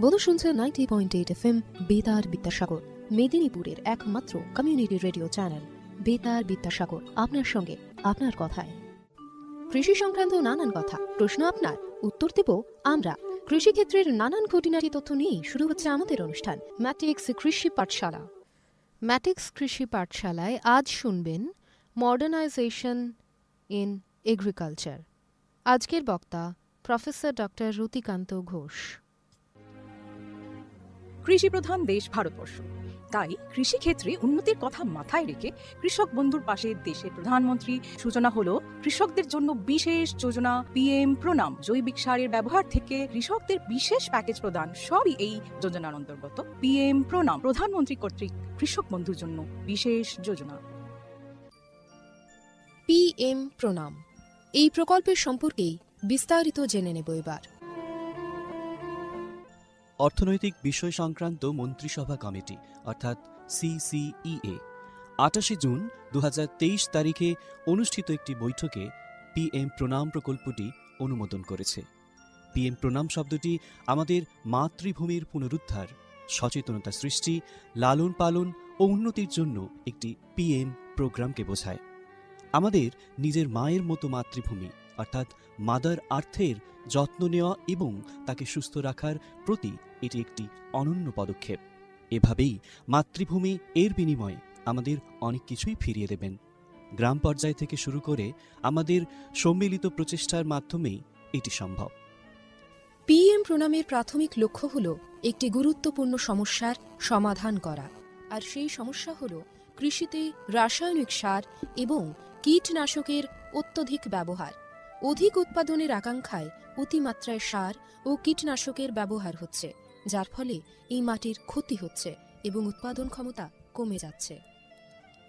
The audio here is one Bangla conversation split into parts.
বধু শুনছে 90.8 FM বেতার বিদ্যাসাগর, মেদিনীপুরের একমাত্র কমিউনিটি রেডিও চ্যানেল বেতার বিদ্যাসাগর। আপনার সঙ্গে, আপনার কথায়। কৃষি সংক্রান্ত নানান কথা, প্রশ্ন আপনার, উত্তর দেব আমরা। কৃষিক্ষেত্রের নানান খুঁটিনাটি তথ্য নিয়ে শুরু হচ্ছে আমাদের অনুষ্ঠান ম্যাটিক্স কৃষি পাঠশালা। ম্যাটিক্স কৃষি পাঠশালায় আজ শুনবেন মডার্নাইজেশন ইন এগ্রিকালচার। আজকের বক্তা প্রফেসর ডক্টর রতিকান্ত ঘোষ। কৃষিপ্রধান দেশ ভারতবর্ষ, তাই কৃষিক্ষেত্রে উন্নতির কথা মাথায় রেখে কৃষক বন্ধুর পাশে দেশের প্রধানমন্ত্রী সূচনা হলো কৃষকদের জন্য বিশেষ যোজনা PM প্রণাম। জৈবিক সারের ব্যবহার থেকে কৃষকদের বিশেষ প্যাকেজ প্রদান, সবই এই যোজনার অন্তর্গত। PM প্রণাম প্রধানমন্ত্রী কর্তৃক কৃষক বন্ধুর জন্য বিশেষ যোজনা। PM প্রণাম, এই প্রকল্পের সম্পর্কেই বিস্তারিত জেনে নেব এবার। অর্থনৈতিক বিষয় সংক্রান্ত মন্ত্রিসভা কমিটি অর্থাৎ CCEA 28 জুন 2023 তারিখে অনুষ্ঠিত একটি বৈঠকে PM প্রণাম প্রকল্পটি অনুমোদন করেছে। PM প্রণাম শব্দটি আমাদের মাতৃভূমির পুনরুদ্ধার, সচেতনতা সৃষ্টি, লালন পালন ও উন্নতির জন্য একটি PM প্রোগ্রামকে বোঝায়। আমাদের নিজের মায়ের মতো মাতৃভূমি অর্থাৎ মাদার আর্থের যত্ন নেওয়া এবং তাকে সুস্থ রাখার প্রতি এটি একটি অনন্য পদক্ষেপ। এভাবেই মাতৃভূমি এর বিনিময়ে আমাদের অনেক কিছুই ফিরিয়ে দেবেন। গ্রাম পর্যায় থেকে শুরু করে আমাদের সম্মিলিত প্রচেষ্টার মাধ্যমেই এটি সম্ভব। PM প্রণামের প্রাথমিক লক্ষ্য হল একটি গুরুত্বপূর্ণ সমস্যার সমাধান করা, আর সেই সমস্যা হল কৃষিতে রাসায়নিক সার এবং কীটনাশকের অত্যধিক ব্যবহার। অধিক উৎপাদনের আকাঙ্ক্ষায় অতিমাত্রায় সার ও কীটনাশকের ব্যবহার হচ্ছে, যার ফলে এই মাটির ক্ষতি হচ্ছে এবং উৎপাদন ক্ষমতা কমে যাচ্ছে।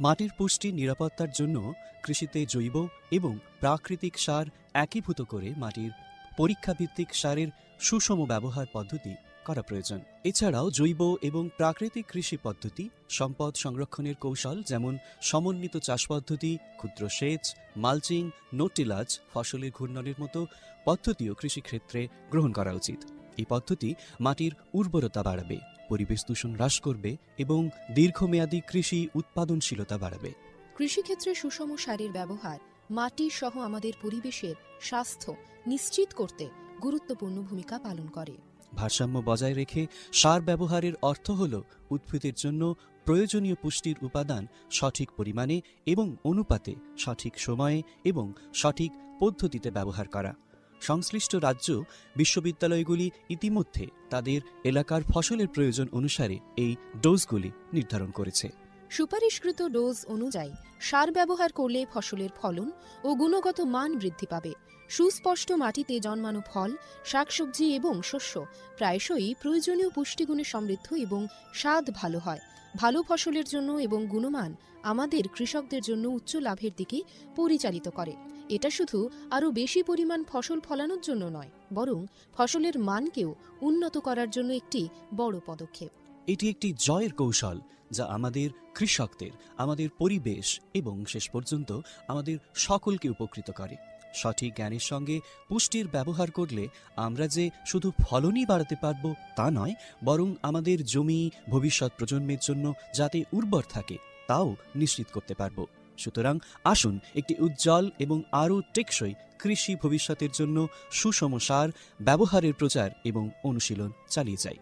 মাটির পুষ্টি নিরাপত্তার জন্য কৃষিতে জৈব এবং প্রাকৃতিক সার একীভূত করে মাটির পরীক্ষাভিত্তিক সারের সুষম ব্যবহার পদ্ধতি করা প্রয়োজন। এছাড়াও জৈব এবং প্রাকৃতিক কৃষি পদ্ধতি, সম্পদ সংরক্ষণের কৌশল যেমন সমন্বিত চাষ পদ্ধতি, ক্ষুদ্র সেচ, মালচিং, নো-টিলাজ, ফসলের ঘূর্ণনের মতো পদ্ধতিও কৃষিক্ষেত্রে গ্রহণ করা উচিত। এই পদ্ধতি মাটির উর্বরতা বাড়াবে, পরিবেশ দূষণ হ্রাস করবে এবং দীর্ঘমেয়াদী কৃষি উৎপাদনশীলতা বাড়াবে। কৃষিক্ষেত্রে সুষম সারের ব্যবহার মাটি সহ আমাদের পরিবেশের স্বাস্থ্য নিশ্চিত করতে গুরুত্বপূর্ণ ভূমিকা পালন করে। ভারসাম্য বজায় রেখে সার ব্যবহারের অর্থ হল উদ্ভিদের জন্য প্রয়োজনীয় পুষ্টির উপাদান সঠিক পরিমাণে এবং অনুপাতে সঠিক সময়ে এবং সঠিক পদ্ধতিতে ব্যবহার করা। সংশ্লিষ্ট রাজ্য বিশ্ববিদ্যালয়গুলি ইতিমধ্যে তাদের এলাকার ফসলের প্রয়োজন অনুসারে এই ডোজগুলি নির্ধারণ করেছে। সুপারিশকৃত ডোজ অনুযায়ী সার ব্যবহার করলে ফসলের ফলন ও গুণগত মান বৃদ্ধি পাবে। সুস্পষ্ট মাটিতে জন্মানো ফল, শাকসবজি এবং শস্য প্রায়শই প্রয়োজনীয় পুষ্টিগুণে সমৃদ্ধ এবং স্বাদ ভালো হয়। ভালো ফসলের জন্য এবং গুণমান আমাদের কৃষকদের জন্য উচ্চ লাভের দিকে পরিচালিত করে। এটা শুধু আরও বেশি পরিমাণ ফসল ফলানোর জন্য নয়, বরং ফসলের মানকেও উন্নত করার জন্য একটি বড় পদক্ষেপ। এটি একটি জয়ের কৌশল যা আমাদের কৃষকদের, আমাদের পরিবেশ এবং শেষ পর্যন্ত আমাদের সকলকে উপকৃত করে। সঠিক জ্ঞানের সঙ্গে পুষ্টির ব্যবহার করলে আমরা যে শুধু ফলনই বাড়াতে পারব তা নয়, বরং আমাদের জমি ভবিষ্যৎ প্রজন্মের জন্য যাতে উর্বর থাকে তাও নিশ্চিত করতে পারব। সুতরাং আসুন একটি উজ্জ্বল এবং আরও টেকসই কৃষি ভবিষ্যতের জন্য সুষম সার ব্যবহারের প্রচার এবং অনুশীলন চালিয়ে যাই।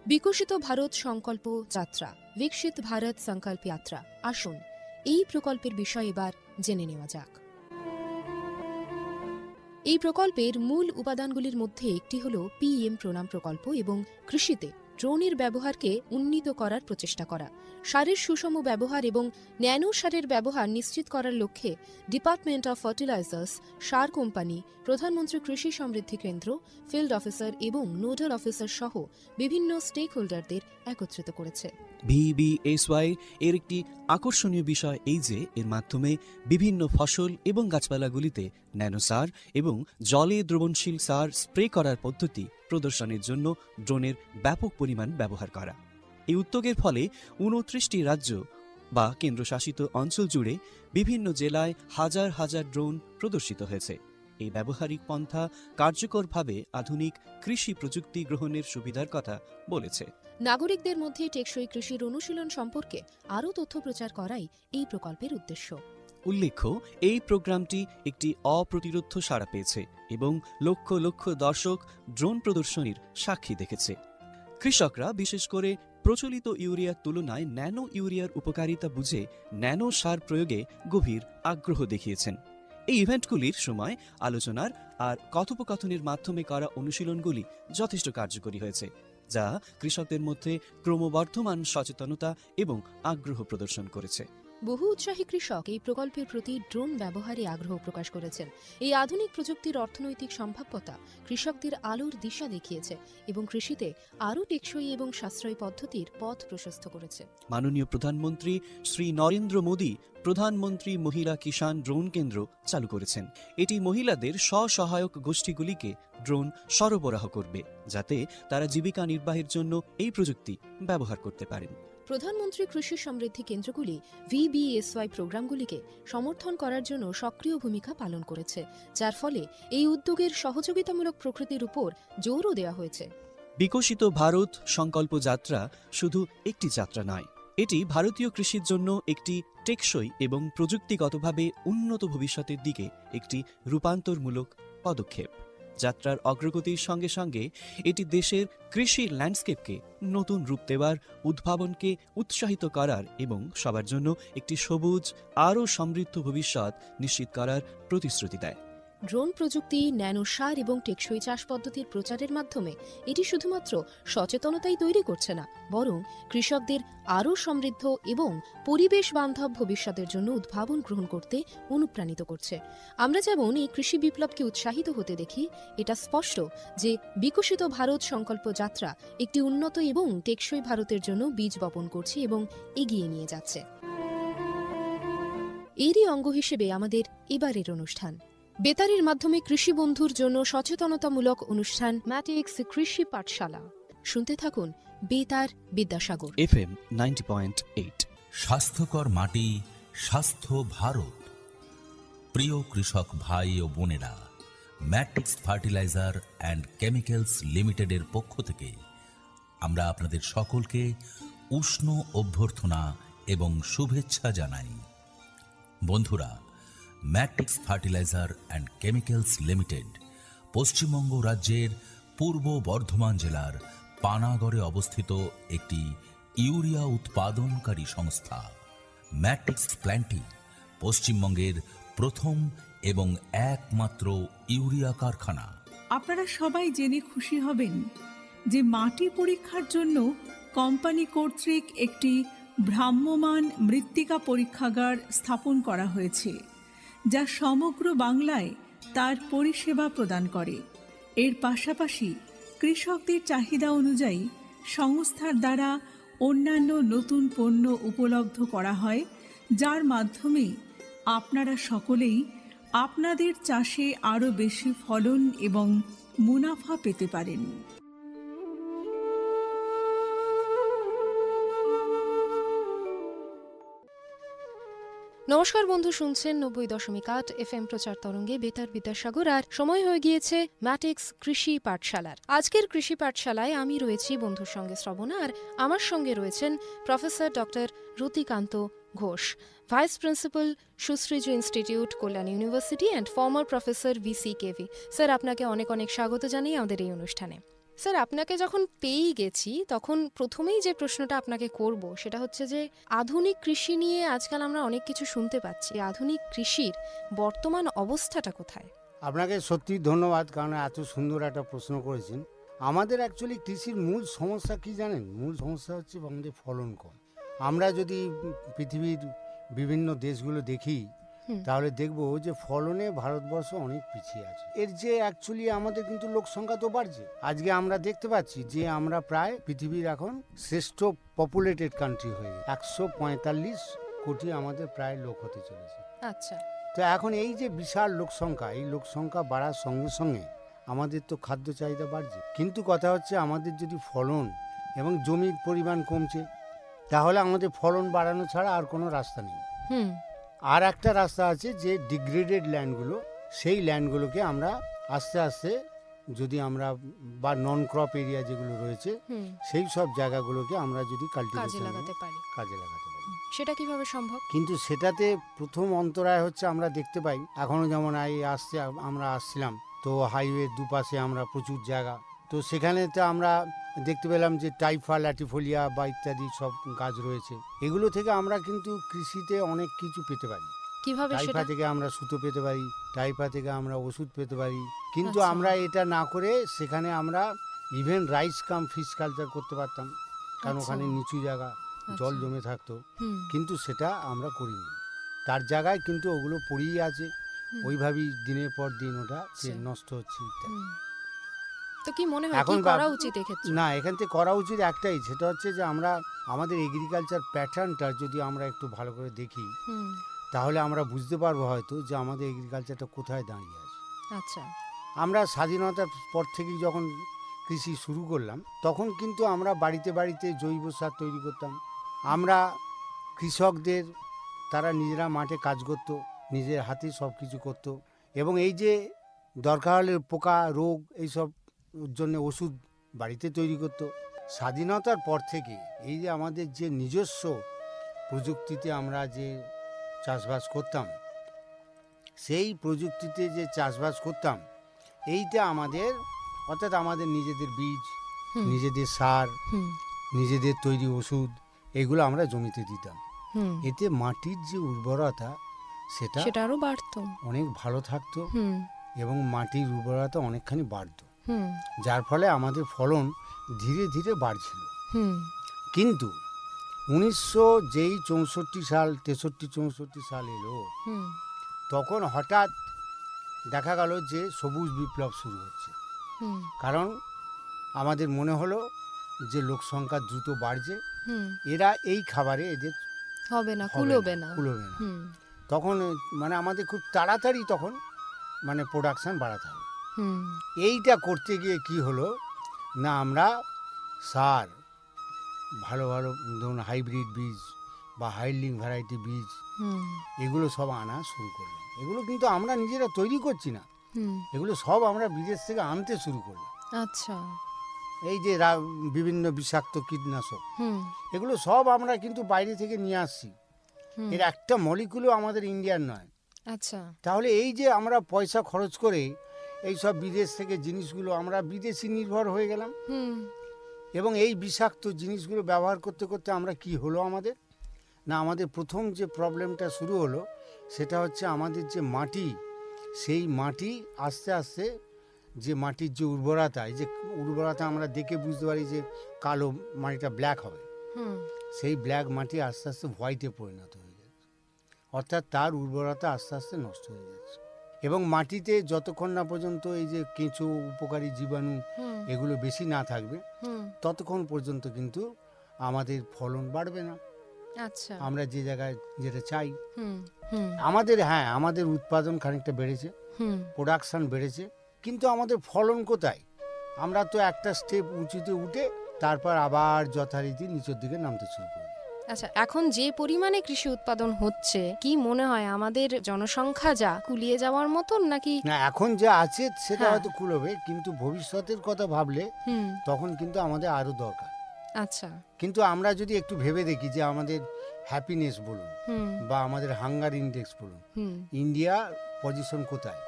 বিকশিত ভারত সংকল্প যাত্রা, বিকশিত ভারত সংকল্প যাত্রা। আসুন এই প্রকল্পের বিষয়ে এবার জেনে নেওয়া যাক। এই প্রকল্পের মূল উপাদানগুলির মধ্যে একটি হল PM প্রণাম প্রকল্প এবং কৃষিতে ড্রোনের ব্যবহারকে উন্নীত করার প্রচেষ্টা করা। সারের সুষম ব্যবহার এবং ন্যানো সারের ব্যবহার নিশ্চিত করার লক্ষ্যে department of fertilisers, sir company, প্রধানমন্ত্রী কৃষি সমৃদ্ধি কেন্দ্র, ফিল্ড অফিসার এবং নোডাল অফিসার সহ বিভিন্ন স্টেক হোল্ডারদের একত্রিত করেছে। VBSY এর একটি আকর্ষণীয় বিষয় এই যে এর মাধ্যমে বিভিন্ন ফসল এবং গাছপালাগুলিতে ন্যানো সার এবং জলে দ্রবণশীল সার স্প্রে করার পদ্ধতি প্রদর্শনের জন্য ড্রোনের ব্যাপক পরিমাণ ব্যবহার করা। এই উদ্যোগের ফলে 29টি রাজ্য বা কেন্দ্রশাসিত অঞ্চল জুড়ে বিভিন্ন জেলায় হাজার হাজার ড্রোন প্রদর্শিত হয়েছে। এই ব্যবহারিক পন্থা কার্যকরভাবে আধুনিক কৃষি প্রযুক্তি গ্রহণের সুবিধার কথা বলেছে। নাগরিকদের মধ্যে টেকসই কৃষির অনুশীলন সম্পর্কে আরও তথ্য প্রচার করাই এই প্রকল্পের উদ্দেশ্য। উল্লেখ্য, এই প্রোগ্রামটি একটি অপ্রতিরোধ্য সাড়া পেয়েছে এবং লক্ষ লক্ষ দর্শক ড্রোন প্রদর্শনীর সাক্ষী দেখেছে। কৃষকরা বিশেষ করে প্রচলিত ইউরিয়ার তুলনায় ন্যানো ইউরিয়ার উপকারিতা বুঝে ন্যানো সার প্রয়োগে গভীর আগ্রহ দেখিয়েছেন। এই ইভেন্টগুলির সময় আলোচনার আর কথোপকথনের মাধ্যমে করা অনুশীলনগুলি যথেষ্ট কার্যকরী হয়েছে, যা কৃষকদের মধ্যে ক্রমবর্ধমান সচেতনতা এবং আগ্রহ প্রদর্শন করেছে। বহু উৎসাহী কৃষক এই প্রকল্পের প্রতি ড্রোন ব্যবহারে আগ্রহ প্রকাশ করেছেন। এই আধুনিক প্রযুক্তির অর্থনৈতিক সম্ভাব্যতা কৃষকদের আলোর দিশা দেখিয়েছে এবং কৃষিতে আরও টেকসই এবং সাশ্রয়ী পদ্ধতির পথ প্রশস্ত করেছে। মাননীয় প্রধানমন্ত্রী শ্রী নরেন্দ্র মোদী প্রধানমন্ত্রী মহিলা কিষাণ ড্রোন কেন্দ্র চালু করেছেন। এটি মহিলাদের স্বসহায়ক গোষ্ঠীগুলিকে ড্রোন সরবরাহ করবে, যাতে তারা জীবিকা নির্বাহের জন্য এই প্রযুক্তি ব্যবহার করতে পারেন। প্রধানমন্ত্রী কৃষি সমৃদ্ধি কেন্দ্রগুলি VBSY প্রোগ্রামগুলিকে সমর্থন করার জন্য সক্রিয় ভূমিকা পালন করেছে, যার ফলে এই উদ্যোগের সহযোগিতামূলক প্রকৃতির উপর জোরও দেওয়া হয়েছে। বিকশিত ভারত সংকল্প যাত্রা শুধু একটি যাত্রা নয়, এটি ভারতীয় কৃষির জন্য একটি টেকসই এবং প্রযুক্তিগতভাবে উন্নত ভবিষ্যতের দিকে একটি রূপান্তরমূলক পদক্ষেপ। যাত্রার অগ্রগতির সঙ্গে সঙ্গে এটি দেশের কৃষি ল্যান্ডস্কেপকে নতুন রূপ দেওয়ার, উদ্ভাবনকে উৎসাহিত করার এবং সবার জন্য একটি সবুজ আরও সমৃদ্ধ ভবিষ্যৎ নিশ্চিত করার প্রতিশ্রুতি দেয়। ড্রোন প্রযুক্তি, ন্যানো সার এবং টেকসই চাষ পদ্ধতির প্রচারের মাধ্যমে এটি শুধুমাত্র সচেতনতাই তৈরি করছে না, বরং কৃষকদের আরও সমৃদ্ধ এবং পরিবেশ বান্ধব ভবিষ্যতের জন্য উদ্ভাবন গ্রহণ করতে অনুপ্রাণিত করছে। আমরা যেমন এই কৃষি বিপ্লবকে উৎসাহিত হতে দেখি, এটা স্পষ্ট যে বিকশিত ভারত সংকল্প যাত্রা একটি উন্নত এবং টেকসই ভারতের জন্য বীজ বপন করছে এবং এগিয়ে নিয়ে যাচ্ছে। এরই অঙ্গ হিসেবে আমাদের এবারের অনুষ্ঠান বেতারের মাধ্যমে কৃষি বন্ধুর জন্য সচেতনতামূলক অনুষ্ঠান ম্যাটিক্স কৃষি পাঠশালা। শুনতে থাকুন বেতার বিদ্যাসাগর FM 90.8। স্বাস্থ্যকর মাটি, স্বাস্থ্য ভারত। প্রিয় কৃষক ভাই ও বোনেরা, ম্যাট্রিক্স ফার্টিলাইজার অ্যান্ড কেমিক্যালস লিমিটেডের পক্ষ থেকে আমরা আপনাদের সকলকে উষ্ণ অভ্যর্থনা এবং শুভেচ্ছা জানাই। বন্ধুরা, matrix fertiliser and chemicals limited Paschimbanga রাজ্যের পূর্ব বর্ধমান জেলার পানাগড়ে অবস্থিত একটি ইউরিয়া উৎপাদনকারী সংস্থা। ম্যাট্রিক্স প্ল্যান্টটি পশ্চিমবঙ্গের প্রথম এবং একমাত্র ইউরিয়া কারখানা। আপনারা সবাই জেনে খুশি হবেন যে মাটি পরীক্ষার জন্য কোম্পানি কর্তৃক একটি ভ্রাম্যমাণ মৃত্তিকা পরীক্ষাগার স্থাপন করা হয়েছে, যা সমগ্র বাংলায় তার পরিষেবা প্রদান করে। এর পাশাপাশি কৃষকদের চাহিদা অনুযায়ী সংস্থার দ্বারা অন্যান্য নতুন পণ্য উপলব্ধ করা হয়, যার মাধ্যমে আপনারা সকলেই আপনাদের চাষে আরও বেশি ফলন এবং মুনাফা পেতে পারেন। নমস্কার বন্ধু, শুনছেন 90.8 FM প্রচার তরঙ্গে বেতার বিদ্যাসাগর। আর সময় হয়ে গিয়েছে ম্যাটিক্স কৃষি পাঠশালার। আজকের কৃষি পাঠশালায় আমি রয়েছি বন্ধুর সঙ্গে শ্রবণা, আর আমার সঙ্গে রয়েছেন professor doctor Ratikanta Ghosh, vice principal সুশ্রীজু institute, Kalyan university and former professor VCKV। Sir, আপনাকে অনেক অনেক স্বাগত জানাই আমাদের এই অনুষ্ঠানে। স্যার, আপনাকে যখন পেয়েই গেছি তখন প্রথমেই যে প্রশ্নটা আপনাকে করব সেটা হচ্ছে যে আধুনিক কৃষি নিয়ে আজকাল আমরা অনেক কিছু শুনতে পাচ্ছি। আধুনিক কৃষির বর্তমান অবস্থাটা কোথায়? আপনাকে সত্যি ধন্যবাদ, কারণ এত সুন্দর একটা প্রশ্ন করেছেন। আমাদের অ্যাকচুয়ালি কৃষির মূল সমস্যা কি জানেন? মূল সমস্যা হচ্ছে আমাদের ফলন কম। আমরা যদি পৃথিবীর বিভিন্ন দেশগুলো দেখি তাহলে দেখবো যে ফলনে ভারতবর্ষ অনেক পিছিয়ে আছে। এর যে অ্যাকচুয়ালি আমাদের কিন্তু লোক সংখ্যা তো বাড়ছে। আজকে আমরা দেখতে পাচ্ছি যে আমরা প্রায় পৃথিবীর এখন শ্রেষ্ঠ পপুলেটেড কান্ট্রি হয়ে গেছে। 145 কোটি আমাদের প্রায় লোক হতে চলেছে। আচ্ছা, তো এখন এই যে বিশাল লোক সংখ্যা, এই লোক সংখ্যা বাড়ার সঙ্গে সঙ্গে আমাদের তো খাদ্য চাহিদা বাড়ছে, কিন্তু কথা হচ্ছে আমাদের যদি ফলন এবং জমির পরিমাণ কমছে, তাহলে আমাদের ফলন বাড়ানো ছাড়া আর কোনো রাস্তা নেই। আর একটা রাস্তা আছে যে ডিগ্রেডেড ল্যান্ডগুলো সেই ল্যান্ডগুলোকে আমরা আস্তে আস্তে যদি আমরা বা নন ক্রপ এরিয়া যেগুলো রয়েছে হুম, সেই সব জায়গাগুলোকে আমরা যদি কাজে কাল্টিভেশন লাগাতে পারি। কাজে লাগাতে পারি। সেটা কিভাবে সম্ভব? কিন্তু সেটাতে প্রথম অন্তরায় হচ্ছে আমরা দেখতে পাই এখনো যেমন আমরা আসছিলাম তো হাইওয়ে দুপাশে আমরা প্রচুর জায়গা, তো সেখানে তো আমরা দেখতে পেলাম যে টাইফা ল্যাটিফোলিয়া বা ইত্যাদি সব গাছ রয়েছে। এগুলো থেকে আমরা কিন্তু কৃষিতে অনেক কিছু পেতে পারি। কিভাবে টাইফা সেটা? থেকে আমরা সুতো পেতে পারি, টাইফা থেকে আমরা ওষুধ পেতে পারি, কিন্তু আচ্ছা। আমরা এটা না করে সেখানে আমরা ইভেন রাইস কাম ফিশ কালচার করতে পারতাম, কারণ আচ্ছা। ওখানে নিচু জায়গা, জল আচ্ছা। জমে থাকতো, হুম, কিন্তু সেটা আমরা করিনি। তার জায়গায় কিন্তু ওগুলো পড়েই আছে, হুম, ওইভাবেই দিনের পর দিন ওটা আচ্ছা। নষ্ট হচ্ছে ইত্যাদি। হুম। তো কি মনে হয় কি এখন করা উচিত এক্ষেত্রে? না, এখান থেকে করা উচিত একটাই, সেটা হচ্ছে যে আমরা আমাদের এগ্রিকালচার প্যাটার্নটা যদি আমরা একটু ভালো করে দেখি হুম, তাহলে আমরা বুঝতে পারবো হয়তো যে আমাদের এগ্রিকালচারটা কোথায় দাঁড়িয়ে আছে। আচ্ছা। আমরা স্বাধীনতার পর থেকেই যখন কৃষি শুরু করলাম তখন কিন্তু আমরা বাড়িতে বাড়িতে জৈব সার তৈরি করতাম। আমরা কৃষকদের, তারা নিজেরা মাঠে কাজ করতো, নিজের হাতে সব কিছু করতো, এবং এই যে দরকার হলে পোকা রোগ এইসব জন্য ওষুধ বাড়িতে তৈরি করতো। স্বাধীনতার পর থেকে এই যে আমাদের যে নিজস্ব প্রযুক্তিতে আমরা যে চাষবাস করতাম, সেই প্রযুক্তিতে যে চাষবাস করতাম এইটা আমাদের, অর্থাৎ আমাদের নিজেদের বীজ, হুম, নিজেদের সার, হুম, নিজেদের তৈরি ওষুধ, এগুলো আমরা জমিতে দিতাম। হুম, এতে মাটির যে উর্বরতা সেটা সেটা আরো বাড়তো। অনেক ভালো থাকতো হুম, এবং মাটির উর্বরতা অনেকখানি বাড়তো, হুম, যার ফলে আমাদের ফলন ধীরে ধীরে বাড়ছিল। হুম, কিন্তু 64 সাল 63-64 সাল এলো, হুম, তখন হঠাৎ দেখা গেল যে সবুজ বিপ্লব শুরু হচ্ছে। হুম, কারণ আমাদের মনে হলো যে লোক সংখ্যা দ্রুত বাড়ছে, হুম, এরা এই খাবারে এদের হবে না, হবে কুলোবে না। কুলোবে না। হুম, তখন মানে আমাদের খুব তাড়াতাড়ি তখন মানে প্রোডাকশান বাড়াতে হবে। হুম, এইটা করতে গিয়ে কি হলো না, আমরা সার ভালো ভালো ধরুন হাইব্রিড বীজ বা হাইলিং ভ্যারাইটি বীজ হুম, এগুলো সব আনা শুরু করলাম। এগুলো কিন্তু আমরা নিজেরা তৈরি করছি না, হুম, এগুলো সব আমরা বিদেশ থেকে আনতে শুরু করলাম। আচ্ছা। এই যে বিভিন্ন বিষাক্ত কীটনাশক, হুম, এগুলো সব আমরা কিন্তু বাইরে থেকে নিয়ে আসছি, হুম, এর একটা মলিকুলও আমাদের ইন্ডিয়ার নয়। আচ্ছা। তাহলে এই যে আমরা পয়সা খরচ করে এই সব বিদেশ থেকে জিনিসগুলো, আমরা বিদেশি নির্ভর হয়ে গেলাম, হুম, এবং এই বিষাক্ত জিনিসগুলো ব্যবহার করতে করতে আমরা কি হলো আমাদের, না আমাদের প্রথম যে প্রবলেমটা শুরু হলো সেটা হচ্ছে আমাদের যে মাটি, সেই মাটি আস্তে আস্তে যে মাটির যে উর্বরতা, এই যে উর্বরতা আমরা দেখে বুঝতে পারি যে কালো মাটিটা ব্ল্যাক হবে, হুম, সেই ব্ল্যাক মাটি আস্তে আস্তে হোয়াইটে পরিণত হয়ে যাচ্ছে, অর্থাৎ তার উর্বরতা আস্তে আস্তে নষ্ট হয়ে যাচ্ছে। এবং মাটিতে যতক্ষণ না পর্যন্ত এই যে কেঁচো, উপকারী জীবাণু হুম, এগুলো বেশি না থাকবে হুম, ততক্ষণ পর্যন্ত কিন্তু আমাদের ফলন বাড়বে না, আচ্ছা। আমরা যে জায়গায় যেটা চাই। হুম, হুম, আমাদের উৎপাদন খানিকটা বেড়েছে, হুম, প্রোডাকশন বেড়েছে, কিন্তু আমাদের ফলন কোথায়? আমরা তো একটা স্টেপ উঁচুতে উঠে তারপর আবার যথারীতি নিচের দিকে নামতে শুরু করি। আচ্ছা। এখন যে পরিমাণে কৃষি উৎপাদন হচ্ছে, কি মনে হয় আমাদের জনসংখ্যা যা কুলিয়ে যাওয়ার মতন নাকি? না, এখন যা আছে সেটা হ্যাঁ। হয়তো কুলোবে, কিন্তু ভবিষ্যতের কথা ভাবলে হুম, তখন কিন্তু আমাদের আরো দরকার। আচ্ছা। কিন্তু আমরা যদি একটু ভেবে দেখি যে আমাদের হ্যাপিনেস বলুন হুম, বা আমাদের হাঙ্গার ইন্ডেক্স বলুন, হুম, ইন্ডিয়া পজিশন কোথায়?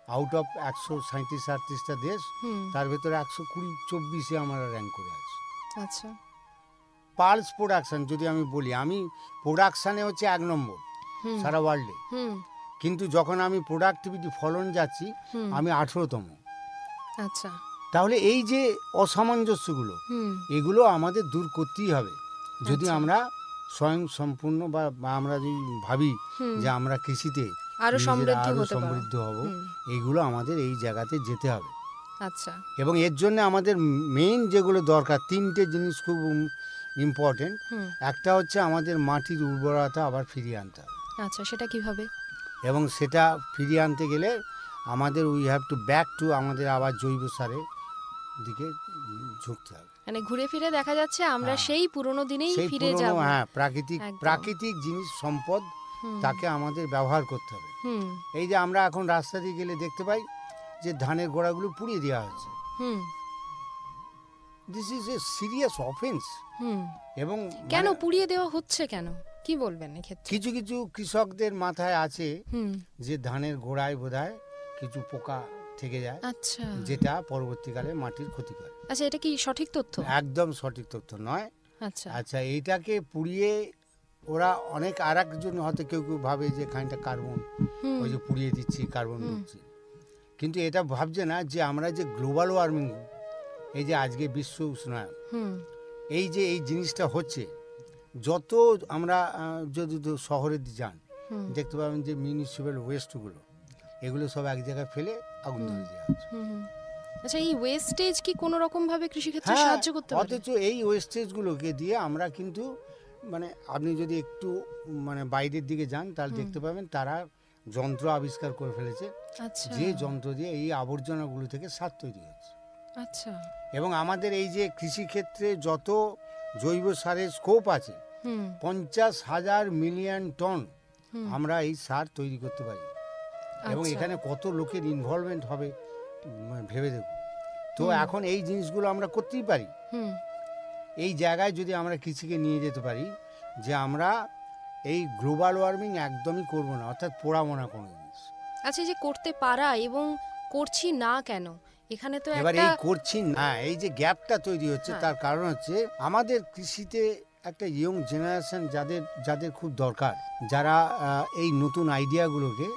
আউট অফ 137-38টা দেশ, হুম, তার ভেতরে 120-24 আমরা র্যাঙ্ক করে আছি। আচ্ছা। পালস প্রোডাকশন যদি আমি বলি, আমি প্রোডাকশানে হচ্ছে 1 নম্বর হুম, সারা ওয়ার্ল্ডে, হুম, কিন্তু যখন আমি প্রোডাক্টিভিটি ফলন যাচ্ছি হুম, আমি 18তম। আচ্ছা। তাহলে এই যে অসামঞ্জস্যগুলো, হুম, এগুলো আমাদের দূর করতেই হবে যদি আচ্ছা। আমরা স্বয়ং সম্পূর্ণ বা আমরা যদি ভাবি হুম, যে আমরা কৃষিতে আরো নিজেরা সমৃদ্ধ আরো হতে পারো। সমৃদ্ধ হব, হুম, এইগুলো আমাদের এই জায়গাতে যেতে হবে। আচ্ছা। এবং এর জন্য আমাদের মেইন যেগুলো দরকার, 3টে জিনিস খুব ইম্পর্টেন্ট। হুম, একটা হচ্ছে আমাদের মাটির উর্বরতা আবার ফিরিয়ে আনতে হবে, আচ্ছা। সেটা কিভাবে? এবং সেটা ফিরিয়ে আনতে গেলে আমাদের we have to back to আমাদের আবার জৈব সারের দিকে ঝুঁকতে হবে। মানে ঘুরে ফিরে দেখা যাচ্ছে আমরা হ্যাঁ। সেই পুরোনো দিনেই সেই ফিরে পুরনো, যাব। হ্যাঁ, একদম। প্রাকৃতিক জিনিস সম্পদ তাকে আমাদের ব্যবহার করতে হবে। এই যে আমরা এখন রাস্তা দিয়ে গেলে দেখতে পাই যে ধানের গোড়াগুলো পুড়িয়ে দেওয়া হচ্ছে, this is a serious offence. এবং কেন পুড়িয়ে দেওয়া হচ্ছে, কেন, কি বলবেন এক্ষেত্রে? কিছু কিছু কৃষকদের মাথায় আছে যে ধানের গোড়ায় বোধহয় কিছু পোকা থেকে যায়, আচ্ছা, যেটা পরবর্তীকালে মাটির ক্ষতি করে। আচ্ছা, এটা কি সঠিক তথ্য? একদম সঠিক তথ্য নয়। আচ্ছা আচ্ছা, এইটাকে পুড়িয়ে ওরা অনেক আর একজন হয়তো কেউ কেউ ভাবে যে খানিকটা কার্বন, ওই যে পুড়িয়ে দিচ্ছি কার্বন ঢুকছে, কিন্তু এটা ভাবছে না যে আমরা যে গ্লোবাল ওয়ার্মিং, এই যে আজকে বিশ্ব উষ্ণায়ন, এই যে এই জিনিসটা হচ্ছে, যত আমরা যদি শহরে যান দেখতে পাবেন যে মিউনিসিপ্যাল ওয়েস্টগুলো এগুলো সব এক জায়গায় ফেলে আগুন ধরে দেওয়া হচ্ছে। আচ্ছা, এই ওয়েস্টেজ কি কোনো রকম ভাবে কৃষিক্ষেত্রে সাহায্য করতে পারে? অথচ এই ওয়েস্টেজগুলোকে দিয়ে আমরা কিন্তু মানে আপনি যদি একটু মানে বাইরের দিকে যান তাহলে দেখতে পাবেন তারা যন্ত্র আবিষ্কার করে ফেলেছে, যে যন্ত্র দিয়ে এই আবর্জনাগুলো থেকে সার তৈরি হচ্ছে। আচ্ছা, এবং আমাদের এই যে কৃষিক্ষেত্রে যত জৈব সারের স্কোপ আছে, 50,000 মিলিয়ন টন আমরা এই সার তৈরি করতে পারি। এবং এখানে কত লোকের ইনভলভমেন্ট হবে ভেবে দেখুন। তো এখন এই জিনিসগুলো আমরা করতেই পারি। এই জায়গায় যদি আমরা কৃষিকে নিয়ে যেতে পারি যে আমরা এই গ্লোবাল ওয়ার্মিং একদমই করব না, অর্থাৎ পোড়াবো না কোনো জিনিস। আচ্ছা, এই যে করতে পারা এবং করছি না কেন, এখানে তো এবার একটা এই করছি না, এই যে গ্যাপটা তৈরি হচ্ছে তার কারণ হচ্ছে আমাদের কৃষিতে একটা ইয়ং জেনারেশন যাদের খুব দরকার, যারা এই নতুন আইডিয়াগুলোকে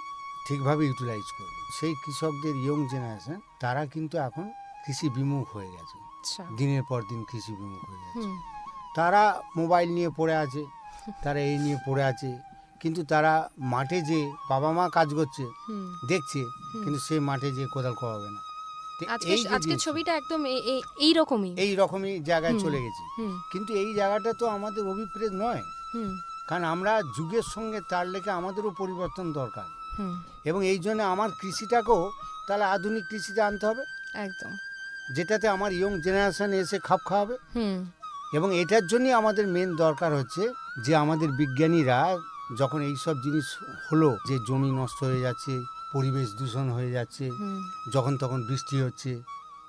ঠিকভাবে ইউটিলাইজ করবে, সেই কৃষকদের ইয়ং জেনারেশন তারা কিন্তু এখন কৃষি বিমুখ হয়ে গেছে, দিনের পর দিন কৃষি বিমুখ হয়ে যাচ্ছে। তারা মোবাইল নিয়ে পড়ে আছে, তারা এই নিয়ে পড়ে আছে, কিন্তু তারা মাঠে যে বাবা মা কাজ করছে দেখছে, কিন্তু সে মাঠে যে কোদাল কোয়াবে না। আজকে ছবিটা একদম এই রকমই জায়গায় চলে গেছে। কিন্তু এই জায়গাটা তো আমাদের অভিপ্রেত নয়, কারণ আমরা যুগের সঙ্গে তাল লেগে আমাদেরও পরিবর্তন দরকার। এবং এই জন্য আমার কৃষিটাকেও তাহলে আধুনিক কৃষিতে আনতে হবে, একদম, যেটাতে আমার ইয়ং জেনারেশন এসে খাপ খাওয়াবে। এবং এটার জন্যই আমাদের মেন দরকার হচ্ছে যে আমাদের বিজ্ঞানীরা যখন এইসব জিনিস হলো, যে জমি নষ্ট হয়ে যাচ্ছে, পরিবেশ দূষণ হয়ে যাচ্ছে, যখন তখন বৃষ্টি হচ্ছে,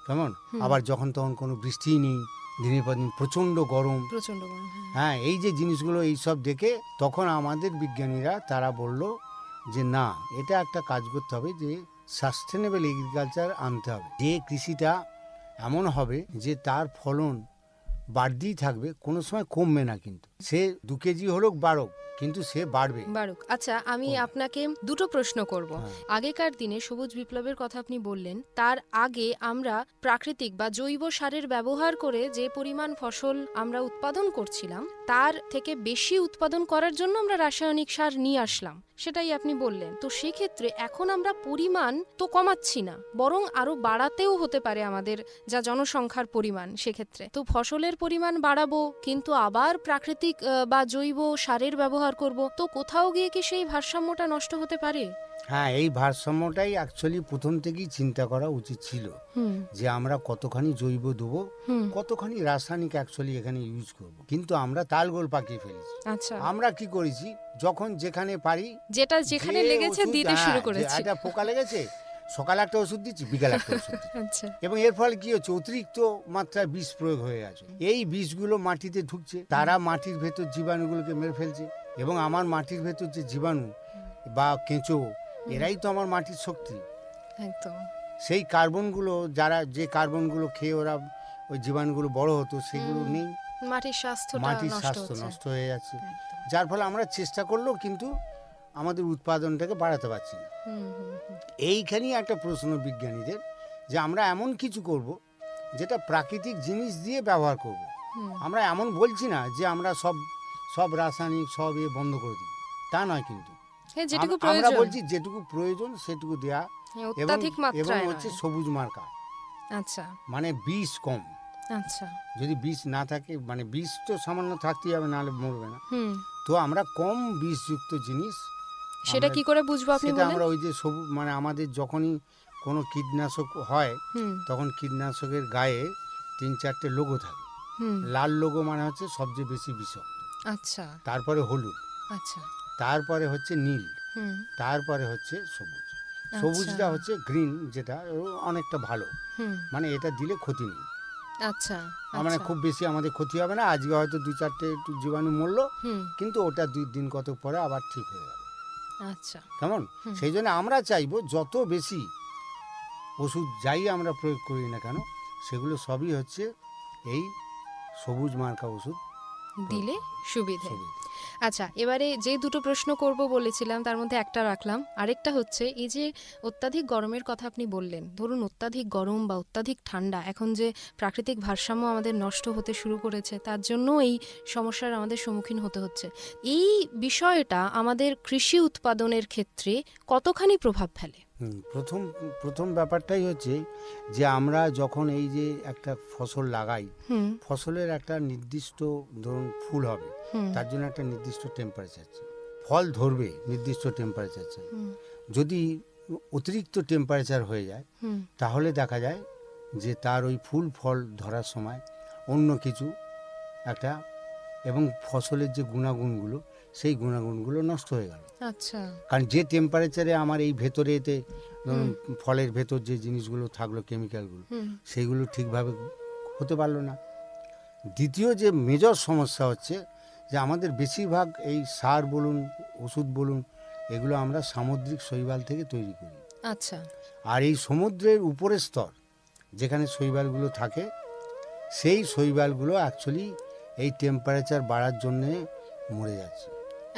কেমন, আবার যখন তখন কোনো বৃষ্টিই নেই, দিনের পর দিন প্রচণ্ড গরম, হ্যাঁ, এই যে জিনিসগুলো এইসব দেখে তখন আমাদের বিজ্ঞানীরা তারা বলল যে না, এটা একটা কাজ করতে হবে, যে সাস্টেনেবল এগ্রিকালচার আনতে হবে, যে কৃষিটা এমন হবে যে তার ফলন বাড়তেই থাকবে, কোনো সময় কমবে না, কিন্তু সে 2 কেজি হলেও বাড়ুক, কিন্তু সে বাড়বে। আচ্ছা, আমি আপনাকে দুটো প্রশ্ন করব। আগেকার দিনে সবুজ বিপ্লবের কথা আপনি বললেন, তার আগে আমরা প্রাকৃতিক বা জৈব সারের ব্যবহার করে যে পরিমাণ ফসল আমরা উৎপাদন করছিলাম, তার থেকে বেশি উৎপাদন করার জন্য আমরা রাসায়নিক সার নিয়ে আসলাম, সেটাই আপনি বললেন। তো সেক্ষেত্রে এখন আমরা পরিমাণ তো কমাচ্ছি না, বরং আরো বাড়াতেও হতে পারে আমাদের যা জনসংখ্যার পরিমাণ, সেক্ষেত্রে তো ফসলের পরিমাণ বাড়াবো, কিন্তু আবার প্রাকৃতিক বা জৈব সারের ব্যবহার করব, তো কোথাও গিয়ে কি সেই ভারসাম্যটা নষ্ট হতে পারে? হ্যাঁ, এই ভারসাম্যটাই অ্যাকচুয়ালি প্রথম থেকেই চিন্তা করা উচিত ছিল, যে আমরা কতখানি জৈব দেবো, কতখানি রাসায়নিক অ্যাকচুয়ালি এখানে ইউজ করব। কিন্তু আমরা তালগোল পাকিয়ে ফেলেছি। আচ্ছা, আমরা কি করেছি, যখন যেখানে পারি, যেটা যেখানে লেগেছে দিতে শুরু করেছি। এটা পোকা লেগেছে, সকালে একটা ওষুধ দিচ্ছি, বিকালে একটা ওষুধ দিচ্ছি। এবং এর ফলে কি হচ্ছে, অতিরিক্ত মাত্রায় বিষ প্রয়োগ হয়ে গেছে। এই বিষগুলো মাটিতে ঢুকছে, তারা মাটির ভেতর জীবাণুগুলোকে মেরে ফেলছে। এবং আমার মাটির ভেতর যে জীবাণু বা কেঁচো, এরাই তো আমার মাটির শক্তি। একদম, সেই কার্বনগুলো, যে কার্বনগুলো খেয়ে ওরা ওই জীবাণুগুলো বড় হতো, সেগুলো নেই, মাটির স্বাস্থ্য নষ্ট হয়ে যাচ্ছে। যার ফলে আমরা চেষ্টা করলেও কিন্তু আমাদের উৎপাদনটাকে বাড়াতে পারছি না। এইখানেই একটা প্রশ্ন বিজ্ঞানীদের, যে আমরা এমন কিছু করব যেটা প্রাকৃতিক জিনিস দিয়ে ব্যবহার করব। আমরা এমন বলছি না যে আমরা সব রাসায়নিক সব বন্ধ করে দিই, তা নয়, কিন্তু আমরা বলছি যেটুকু প্রয়োজন সেটুকু দেয়া, এবং হচ্ছে সবুজ মার্কা, আচ্ছা, মানে বিষ কম। আচ্ছা, যদি বিষ না থাকে, মানে বিষ তো সামান্য থাকতেই হবে, নাহলে মরবে না। তো আমরা কম বিষযুক্ত জিনিস, সেটা কি করে বুঝবো আপনি বলেন? আমরা ওই যে সবুজ, মানে আমাদের যখনই কোনো কীটনাশক হয়, তখন কীটনাশকের গায়ে 3-4টে লোগো থাকে। লাল লোগো মানে হচ্ছে সবচেয়ে বেশি বিষাক্ত, আচ্ছা, তারপরে হলুদ, আচ্ছা, তারপরে হচ্ছে নীল, হুম। তারপরে হচ্ছে সবুজ। সবুজটা হচ্ছে গ্রিন, যেটা অনেকটা ভালো, হুম। মানে এটা দিলে ক্ষতি নেই, আচ্ছা। মানে আচ্ছা। খুব বেশি আমাদের ক্ষতি হবে না। আজকে হয়তো 2-4টে একটু জীবাণু মরলো, হুম। কিন্তু ওটা 2 দিন কত পরে আবার ঠিক হয়ে যাবে। আচ্ছা। কেমন? হুম। সেই জন্য আমরা চাইবো যত বেশি ওষুধ যাই আমরা প্রয়োগ করি না কেন, সেগুলো সবই হচ্ছে এই সবুজ মার্কা ওষুধ দিলে সুবিধে। সুবিধা। আচ্ছা, এবারে যে দুটো প্রশ্ন করব বলেছিলাম তার মধ্যে একটা রাখলাম, আরেকটা হচ্ছে এই যে অত্যাধিক গরমের কথা আপনি বললেন, ধরুন অত্যাধিক গরম বা অত্যাধিক ঠান্ডা, এখন যে প্রাকৃতিক ভারসাম্য আমাদের নষ্ট হতে শুরু করেছে তার জন্য এই সমস্যার আমাদের সম্মুখীন হতে হচ্ছে। এই বিষয়টা আমাদের কৃষি উৎপাদনের ক্ষেত্রে কতখানি প্রভাব ফেলে? প্রথম ব্যাপারটাই হচ্ছে যে আমরা যখন এই যে একটা ফসল লাগাই, হুম। ফসলের একটা নির্দিষ্ট ধরুন ফুল হবে, হুম। তার জন্য একটা নির্দিষ্ট টেম্পারেচার চাই, ফল ধরবে নির্দিষ্ট টেম্পারেচার চাই। হুম। যদি অতিরিক্ত টেম্পারেচার হয়ে যায় হুম। তাহলে দেখা যায় যে তার ওই ফুল ফল ধরার সময় অন্য কিছু একটা, এবং ফসলের যে গুণাগুণগুলো সেই গুণাগুণগুলো নষ্ট হয়ে গেল। আচ্ছা। কারণ যে টেম্পারেচারে আমার এই ভেতরে এতে ধরুন ফলের ভেতর যে জিনিসগুলো থাকলো কেমিক্যালগুলো, হুম। সেইগুলো ঠিকভাবে হতে পারলো না। দ্বিতীয় যে মেজর সমস্যা হচ্ছে যে আমাদের বেশিরভাগ এই সার বলুন, ওষুধ বলুন, এগুলো আমরা সামুদ্রিক শৈবাল থেকে তৈরি করি। আচ্ছা। আর এই সমুদ্রের উপরের স্তর যেখানে শৈবালগুলো থাকে, সেই শৈবালগুলো অ্যাকচুয়ালি এই টেম্পারেচার বাড়ার জন্যে মরে যাচ্ছে।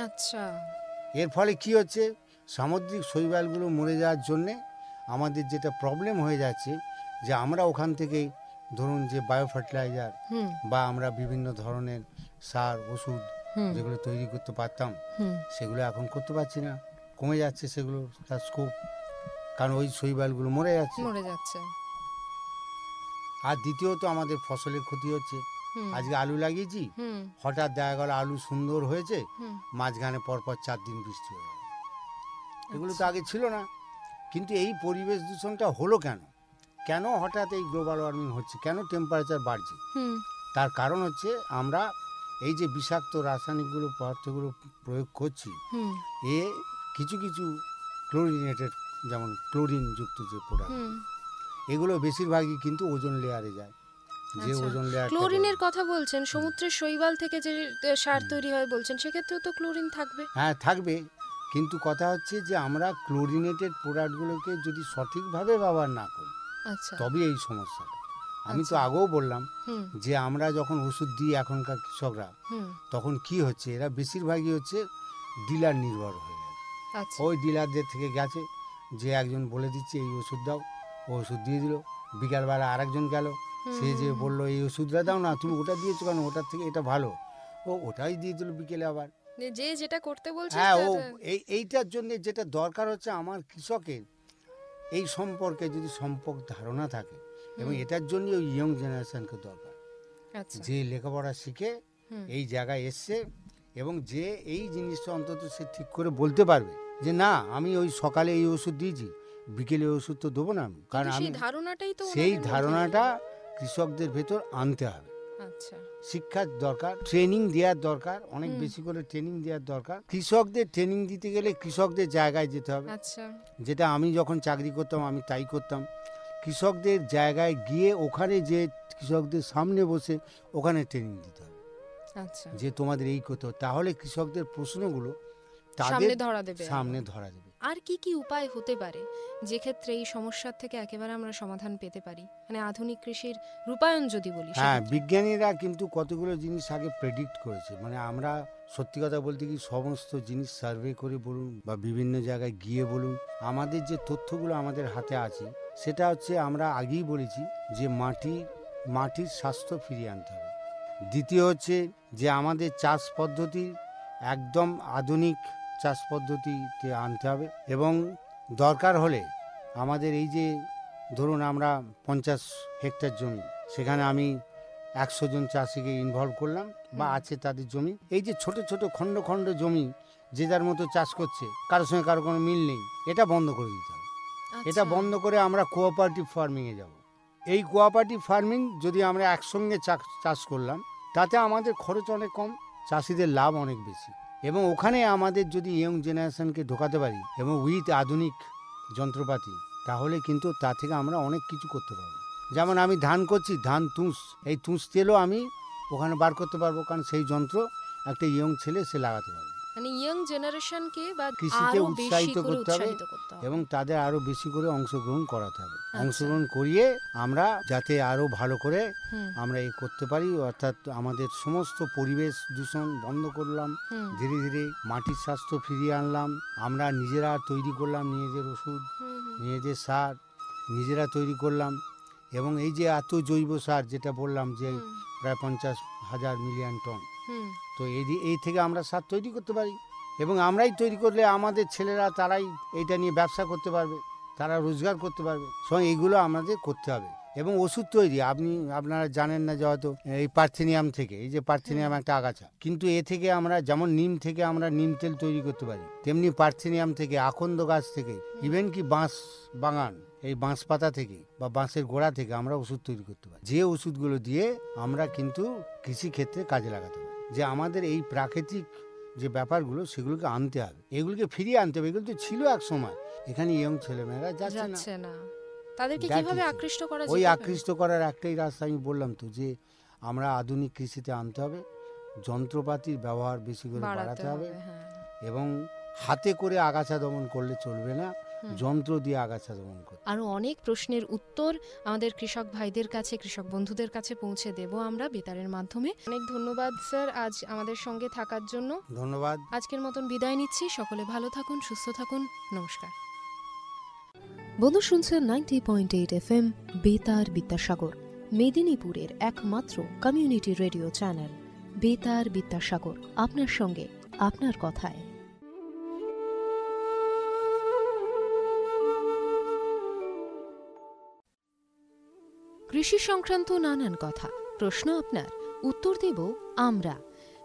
আচ্ছা। এর ফলে কি হচ্ছে, সামুদ্রিক শৈবালগুলো মরে যাওয়ার জন্যে আমাদের যেটা প্রবলেম হয়ে যাচ্ছে যে আমরা ওখান থেকে ধরুন যে বায়ো ফার্টিলাইজার হুম। বা আমরা বিভিন্ন ধরনের সার ওষুধ হুম। যেগুলো তৈরি করতে পারতাম, হুম। সেগুলো এখন করতে পারছি না, কমে যাচ্ছে সেগুলো তার স্কোপ, কারণ ওই শৈবালগুলো মরে যাচ্ছে। মরে যাচ্ছে। আর দ্বিতীয়ত আমাদের ফসলের ক্ষতি হচ্ছে। হুম। আজকে আলু লাগিয়েছি, হুম। হঠাৎ দেখা গেল আলু সুন্দর হয়েছে, হুম। মাঝখানে পরপর 4 দিন বৃষ্টি হয়ে গেল। এগুলো তো আচ্ছা। আগে ছিল না। কিন্তু এই পরিবেশ দূষণটা হলো কেন? কেন হঠাৎ এই গ্লোবাল ওয়ার্মিং হচ্ছে, কেন টেম্পারেচার বাড়ছে? হুম। তার কারণ হচ্ছে আমরা এই যে বিষাক্ত রাসায়নিকগুলো পদার্থগুলো প্রয়োগ করছি, হুম। এ কিছু কিছু ক্লোরিনেটেড, যেমন ক্লোরিন যুক্ত যে প্রোডাক্ট, হুম। এগুলো বেশিরভাগই কিন্তু ওজোন লেয়ারে যায়। যে আচ্ছা। ওজোন লেয়ার, ক্লোরিনের কথা বলছেন, সমুদ্রের শৈবাল থেকে যে সার তৈরি হয় বলছেন, সেক্ষেত্রেও তো ক্লোরিন থাকবে। হ্যাঁ থাকবে, কিন্তু কথা হচ্ছে যে আমরা ক্লোরিনেটেড প্রোডাক্টগুলোকে যদি সঠিকভাবে ব্যবহার না করি আচ্ছা। তবে এই সমস্যাটা। আমি তো আচ্ছা। আগেও বললাম হুম। যে আমরা যখন ওষুধ দিই এখনকার কৃষকরা, হুম। তখন কি হচ্ছে, এরা বেশিরভাগই হচ্ছে ডিলার নির্ভর হয়ে গেছে। আচ্ছা। ওই ডিলারদের থেকে গেছে, যে একজন বলে দিচ্ছে এই ওষুধ দাও, ও ওষুধ দিয়ে দিল, বিকালবেলা আরেকজন গেল, সে যে বললো এই ওষুধটা দাও না, তুমি ওটা দিয়েছো কেন, ওটার থেকে এটা ভালো, ও ওটাই দিয়ে দিল বিকেলে আবার। যে যেটা করতে বলছে হ্যাঁ, ও এইটার জন্য যেটা দরকার হচ্ছে আমার কৃষকের এই সম্পর্কে যদি সম্পর্ক ধারণা থাকে, এবং এটার জন্য ওই ইয়ং জেনারেশনকে দরকার, আচ্ছা। যে লেখাপড়া শিখে হুম। এই জায়গায় এসছে, এবং যে এই জিনিসটা অন্তত সে ঠিক করে বলতে পারবে যে না, আমি ওই সকালে এই ওষুধ দিয়েছি, বিকেলে ওষুধ তো দেবো না আমি, কারণ কিন্তু আমি সেই ধারণাটাই তো সেই ওনাদের মধ্যে ধারণাটা নেই। কৃষকদের ভেতর আনতে হবে। আচ্ছা। শিক্ষার দরকার, ট্রেনিং দেওয়ার দরকার, অনেক বেশি করে ট্রেনিং দেওয়ার দরকার। কৃষকদের ট্রেনিং দিতে গেলে কৃষকদের জায়গায় যেতে হবে, আচ্ছা। যেটা আমি যখন চাকরি করতাম আমি তাই করতাম। কৃষকদের জায়গায় গিয়ে ওখানে যে কৃষকদের সামনে বসে ওখানে ট্রেনিং দিতে হবে, আচ্ছা। যে তোমাদের এই করতে হবে, তাহলে কৃষকদের প্রশ্নগুলো তাদের সামনে ধরা দেবে। সামনে ধরা দেবে। আর কি কি উপায় হতে পারে যে ক্ষেত্রে এই সমস্যার থেকে একেবারে আমরা সমাধান পেতে পারি, মানে আধুনিক কৃষির রূপায়ণ যদি বলি? হ্যাঁ, সেক্ষেত্রে। বিজ্ঞানীরা কিন্তু কতগুলো জিনিস আগে প্রেডিক্ট করেছে, মানে আমরা সত্যি কথা বলতে কি সমস্ত জিনিস সার্ভে করে বলুন বা বিভিন্ন জায়গায় গিয়ে বলুন, আমাদের যে তথ্যগুলো আমাদের হাতে আছে, সেটা হচ্ছে আমরা আগেই বলেছি যে মাটির স্বাস্থ্য ফিরিয়ে আনতে হবে। দ্বিতীয় হচ্ছে যে আমাদের চাষ পদ্ধতি একদম আধুনিক চাষ পদ্ধতিতে আনতে হবে, এবং দরকার হলে আমাদের এই যে ধরুন আমরা 50 হেক্টর জমি, সেখানে আমি 100 জন চাষিকে ইনভলভ করলাম বা আছে তাদের জমি, এই যে ছোট ছোট খণ্ড খণ্ড জমি যে যার মতো চাষ করছে, কারোর সঙ্গে কারো কোনো মিল নেই, এটা বন্ধ করে দিতে হবে। এটা আচ্ছা। বন্ধ করে আমরা কোঅপারেটিভ ফার্মিংয়ে যাব। এই কোঅপারেটিভ ফার্মিং যদি আমরা একসঙ্গে চাষ করলাম, তাতে আমাদের খরচ অনেক কম, চাষিদের লাভ অনেক বেশি, এবং ওখানে আমাদের যদি ইয়ং জেনারেশনকে ঢোকাতে পারি এবং উইথ আধুনিক যন্ত্রপাতি, তাহলে কিন্তু তা থেকে আমরা অনেক কিছু করতে পারবো। যেমন আমি ধান করছি, ধান তুষ, এই তুষ তেলও আমি ওখানে বার করতে পারবো, কারণ সেই যন্ত্র একটা ইয়ং ছেলে সে লাগাতে পারবে। মানে ইয়ং জেনারেশনকে বা কৃষিকে আরো উৎসাহিত বেশি করে করতে হবে উৎসাহিত করতে হবে। এবং তাদের আরো বেশি করে অংশগ্রহণ করাতে হবে। আচ্ছা। অংশগ্রহণ করিয়ে আমরা যাতে আরো ভালো করে হুম, আমরা এই করতে পারি, অর্থাৎ আমাদের সমস্ত পরিবেশ দূষণ বন্ধ করলাম, হুম, ধীরে ধীরে মাটির স্বাস্থ্য ফিরিয়ে আনলাম, আমরা নিজেরা তৈরি করলাম নিজেদের ওষুধ, হুম, হুম, নিজেদের সার নিজেরা তৈরি করলাম। এবং এই যে এত জৈব সার যেটা বললাম যে হুম, প্রায় 50,000 মিলিয়ন টন, হুম, তো এই থেকে আমরা সার তৈরি করতে পারি এবং আমরাই তৈরি করলে আমাদের ছেলেরা তারাই এইটা নিয়ে ব্যবসা করতে পারবে, তারা রোজগার করতে পারবে। সঙ্গে এইগুলো আমাদের করতে হবে। এবং ওষুধ তৈরি আপনারা জানেন না যে হয়তো এই পার্থেনিয়াম থেকে, এই যে পার্থেনিয়াম একটা আগাছা, কিন্তু এ থেকে আমরা যেমন নিম থেকে আমরা নিম তেল তৈরি করতে পারি, তেমনি পার্থেনিয়াম থেকে, আকন্দ গাছ থেকে, ইভেন কি বাঁশ বাগান, এই বাঁশ পাতা থেকে বা বাঁশের গোড়া থেকে আমরা ওষুধ তৈরি করতে পারি, যে ওষুধগুলো দিয়ে আমরা কিন্তু কৃষি ক্ষেত্রে কাজে লাগাতে পারি। যে আমাদের এই প্রাকৃতিক যে ব্যাপারগুলো সেগুলোকে আনতে হবে, এগুলোকে ফিরিয়ে আনতে হবে। এগুলো তো ছিল এক সময়, এখানে ইয়ং ছেলেমেয়েরা যাচ্ছে না। যাচ্ছে না। তাদেরকে That কিভাবে is it. আকৃষ্ট করা ওই যেতে পারে? আকৃষ্ট করার একটাই রাস্তা আমি বললাম তো, যে আমরা আধুনিক কৃষিতে আনতে হবে, যন্ত্রপাতির ব্যবহার বেশি করে বাড়াতে হবে হ্যাঁ। এবং হাতে করে আগাছা দমন করলে চলবে না, হুম। যন্ত্র দিয়ে আগাছা দমন করতে। আরো অনেক প্রশ্নের উত্তর আমাদের কৃষক ভাইদের কাছে, কৃষক বন্ধুদের কাছে পৌঁছে দেব আমরা বেতারের মাধ্যমে। অনেক ধন্যবাদ স্যার আজ আমাদের সঙ্গে থাকার জন্য। ধন্যবাদ। আজকের মতন বিদায় নিচ্ছি। সকলে ভালো থাকুন, সুস্থ থাকুন। নমস্কার। বন্ধু শুনছেন 90.8 FM বেতার বিদ্যাসাগর, মেদিনীপুরের একমাত্র কমিউনিটি রেডিও চ্যানেল বেতার বিদ্যাসাগর, আপনার সঙ্গে আপনার কথায়। কৃষি সংক্রান্ত নানান কথা, প্রশ্ন আপনার, উত্তর দেব আমরা।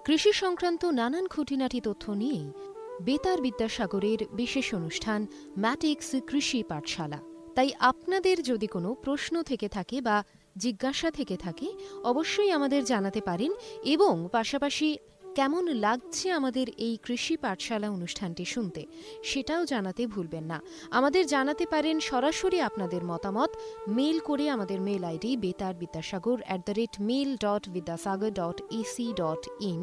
কৃষি সংক্রান্ত নানান খুঁটিনাটি তথ্য নিয়েই বেতার বিদ্যাসাগরের বিশেষ অনুষ্ঠান ম্যাটিক্স কৃষি পাঠশালা। তাই আপনাদের যদি কোনো প্রশ্ন থেকে থাকে বা জিজ্ঞাসা থেকে থাকে অবশ্যই আমাদের জানাতে পারেন এবং পাশাপাশি কেমন লাগছে আমাদের এই কৃষি পাঠশালা অনুষ্ঠানটি শুনতে সেটাও জানাতে ভুলবেন না। আমাদের জানাতে পারেন সরাসরি আপনাদের মতামত মেল করে। আমাদের মেল আইডি betarbiddasagor@mail.vidyasagar.ac.in।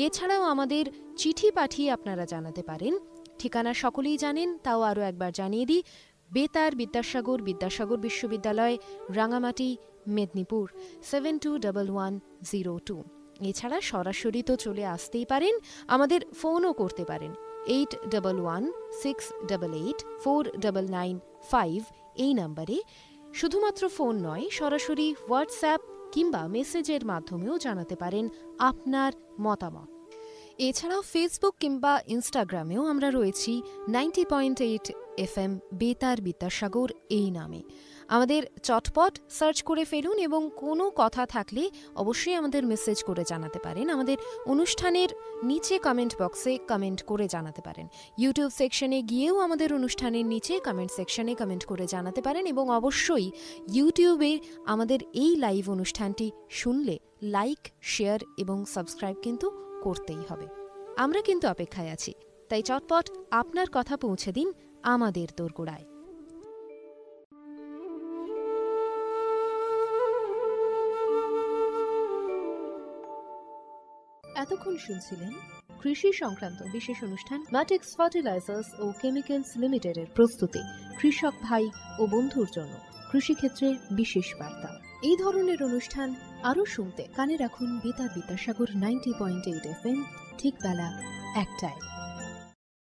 এছাড়াও আমাদের চিঠি পাঠিয়ে আপনারা জানাতে পারেন। ঠিকানা সকলেই জানেন, তাও আরও একবার জানিয়ে দিই। বেতার বিদ্যাসাগর, বিদ্যাসাগর বিশ্ববিদ্যালয়, রাঙামাটি, মেদিনীপুর 721102। এছাড়া সরাসরি তো চলে আসতেই পারেন, আমাদের ফোনও করতে পারেন 8116884995 এই নাম্বারে। শুধুমাত্র ফোন নয়, সরাসরি হোয়াটসঅ্যাপ কিংবা মেসেজের মাধ্যমেও জানাতে পারেন আপনার মতামত। এছাড়াও ফেসবুক কিংবা ইনস্টাগ্রামেও আমরা রয়েছি 90.8 FM বেতার বিদ্যাসাগর এই নামে। আমাদের চটপট সার্চ করে ফেলুন এবং কোনো কথা থাকলে অবশ্যই আমাদের মেসেজ করে জানাতে পারেন। আমাদের অনুষ্ঠানের নিচে কমেন্ট বক্সে কমেন্ট করে জানাতে পারেন। ইউটিউব সেকশনে গিয়েও আমাদের অনুষ্ঠানের নিচে কমেন্ট সেকশনে কমেন্ট করে জানাতে পারেন এবং অবশ্যই ইউটিউবে আমাদের এই লাইভ অনুষ্ঠানটি শুনলে লাইক, শেয়ার এবং সাবস্ক্রাইব কিন্তু করতেই হবে। আমরা কিন্তু অপেক্ষায় আছি, তাই চটপট আপনার কথা পৌঁছে দিন আমাদের দোরগোড়ায়। এতক্ষণ শুনছিলেন কৃষি সংক্রান্ত বিশেষ অনুষ্ঠান ম্যাটিক্স ফার্টিলাইজার্স ও কেমিক্যালস লিমিটেডের প্রস্তুতি, কৃষক ভাই ও বন্ধুর জন্য কৃষিক্ষেত্রে বিশেষ বার্তা। এই ধরনের অনুষ্ঠান আরও শুনতে কানে রাখুন বেতার বিদ্যাসাগর 90.8 FM, ঠিক বেলা 1টায়।